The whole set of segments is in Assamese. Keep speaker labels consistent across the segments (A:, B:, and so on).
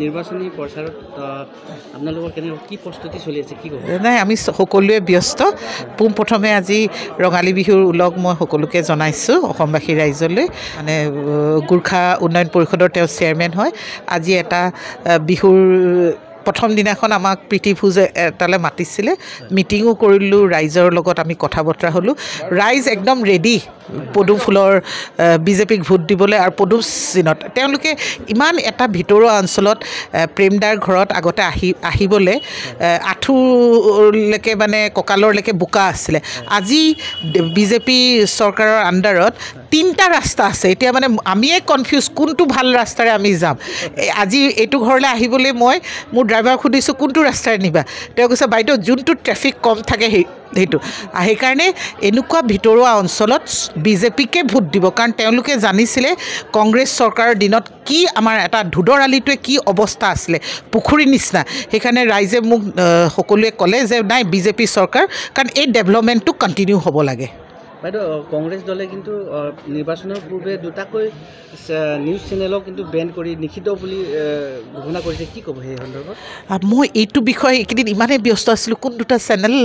A: নিৰ্বাচনী প্ৰচাৰত আপোনালোকৰ কেনেকৈ কি প্ৰস্তুতি চলি আছে কি ক'ব?
B: নাই আমি সকলোৱে ব্যস্ত। পোনপ্ৰথমে আজি ৰঙালী বিহুৰ ওলগ মই সকলোকে জনাইছোঁ অসমবাসী ৰাইজলৈ। মানে গোৰ্খা উন্নয়ন পৰিষদৰ তেওঁ চেয়াৰমেন হয়। আজি এটা বিহুৰ প্ৰথম দিনাখন আমাক প্ৰীতিভোজ এটালৈ মাতিছিলে, মিটিঙো কৰিলোঁ, ৰাইজৰ লগত আমি কথা বতৰা হ'লোঁ। ৰাইজ একদম ৰেডি পদুম ফুলৰ বিজেপিক ভোট দিবলৈ। আৰু পদুম চিনত তেওঁলোকে ইমান এটা ভিতৰুৱা অঞ্চলত প্ৰেমদাৰ ঘৰত আগতে আহিবলৈ আঁঠুলৈকে মানে কঁকালৰলৈকে বোকা আছিলে। আজি বিজেপি চৰকাৰৰ আণ্ডাৰত 3টা ৰাস্তা আছে। এতিয়া মানে আমিয়ে কনফিউজ কোনটো ভাল ৰাস্তাৰে আমি যাম। আজি এইটো ঘৰলৈ আহিবলৈ মই মোৰ ড্ৰাইভাৰক সুধিছোঁ কোনটো ৰাস্তাৰে নিবা। তেওঁ কৈছে বাইদেউ যোনটো ট্ৰেফিক কম থাকে সেইটো। সেইকাৰণে এনেকুৱা ভিতৰুৱা অঞ্চলত বিজেপিকে ভোট দিব, কাৰণ তেওঁলোকে জানিছিলে কংগ্ৰেছ চৰকাৰৰ দিনত কি আমাৰ এটা ধুদৰ আলিটোৱে কি অৱস্থা আছিলে, পুখুৰীৰ নিচিনা। সেইকাৰণে ৰাইজে মোক সকলোৱে ক'লে যে নাই বিজেপি চৰকাৰ, কাৰণ এই ডেভেলপমেণ্টটো কণ্টিনিউ হ'ব লাগে।
A: বাইদেউ কংগ্ৰেছ দলে কিন্তু নিৰ্বাচনৰ পূৰ্বে 2টাকৈ নিউজ চেনেলক কিন্তু বেন কৰি নিষিদ্ধ বুলি ঘোষণা কৰিছে, কি ক'ব সেই সন্দৰ্ভত? মই
B: এইটো বিষয়ে এইকেইদিন ইমানেই ব্যস্ত আছিলোঁ, কোন 2টা চেনেল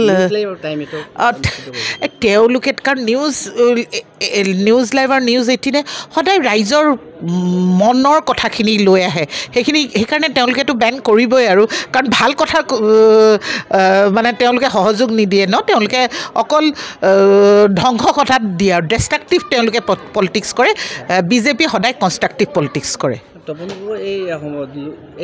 B: তেওঁলোকে, কাৰণ নিউজ লাইভ আৰু নিউজ 18 সদায় ৰাইজৰ মনৰ কথাখিনি লৈ আহে। সেইকাৰণে তেওঁলোকেতো বেন কৰিবই, আৰু কাৰণ ভাল কথা মানে তেওঁলোকে সহযোগ নিদিয়ে ন, তেওঁলোকে অকল ধ্বংস কথাত দিয়ে আৰু ডেষ্ট্ৰাকটিভ তেওঁলোকে পলিটিক্স কৰে। বিজেপি সদায় কনষ্ট্ৰাকটিভ পলিটিক্স কৰে।
A: তপন গগৈ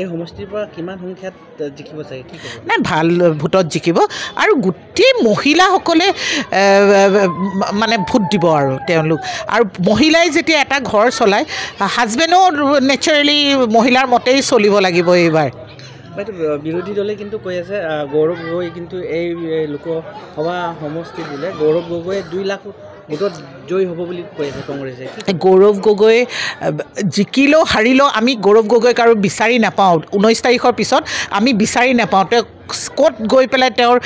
A: এই সমষ্টিৰ পৰা কিমান সংখ্যাত জিকিব চাগে, কি ক'ব?
B: নাই ভাল ভোটত জিকিব, আৰু গোটেই মহিলাসকলে মানে ভোট দিব আৰু তেওঁলোক। আৰু মহিলাই যেতিয়া এটা ঘৰ চলায়, হাজবেণ্ডো নেচাৰেলি মহিলাৰ মতেই চলিব লাগিব এইবাৰ।
A: বাইদেউ বিৰোধী দলে কিন্তু কৈ আছে গৌৰৱ গগৈ কিন্তু এই লোকসভা সমষ্টিত বোলে গৌৰৱ গগৈ 2 লাখ ভোটত জয়ী হ'ব বুলি কৈ আছে কংগ্ৰেছে।
B: গৌৰৱ গগৈ জিকিলেও হাৰিলেও আমি গৌৰৱ গগৈক আৰু বিচাৰি নাপাওঁ। 19 তাৰিখৰ পিছত আমি বিচাৰি নাপাওঁ। তেওঁ ক'ত গৈ পেলাই তেওঁৰ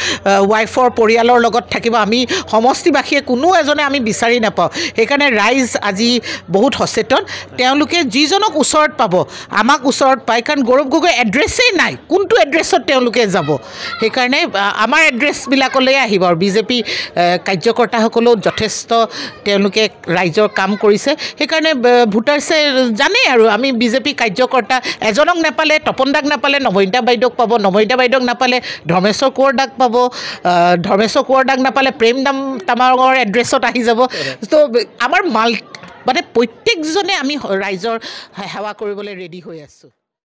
B: ৱাইফৰ পৰিয়ালৰ লগত থাকিব, আমি সমষ্টিবাসীয়ে কোনো এজনে আমি বিচাৰি নাপাওঁ। সেইকাৰণে ৰাইজ আজি বহুত সচেতন। তেওঁলোকে যিজনক ওচৰত পাব আমাক ওচৰত পায়, কাৰণ গৌৰৱ গগৈ এড্ৰেছেই নাই, কোনটো এড্ৰেছত তেওঁলোকে যাব। সেইকাৰণে আমাৰ এড্ৰেছবিলাকলৈ আহিব। আৰু বিজেপি কাৰ্যকৰ্তাসকলেও যথেষ্ট তেওঁলোকে ৰাইজৰ কাম কৰিছে। সেইকাৰণে ভোটাৰ্ছে জানেই আৰু আমি বিজেপি কাৰ্যকৰ্তা এজনক নাপালে তপন দাক নাপালে নৱনীতা বাইদেউক পাব, নৱনীতা বাইদেউক নাপালে ধৰ্মেশ্বৰ কোঁৱৰ দাক পাব, ধৰ্মেশ্বৰ কোঁৱৰ দাক নাপালে প্ৰেম তামাঙৰ এড্ৰেছত আহি যাব। তো আমাৰ মানে প্ৰত্যেকজনে আমি ৰাইজৰ সেৱা কৰিবলৈ ৰেডি হৈ আছোঁ।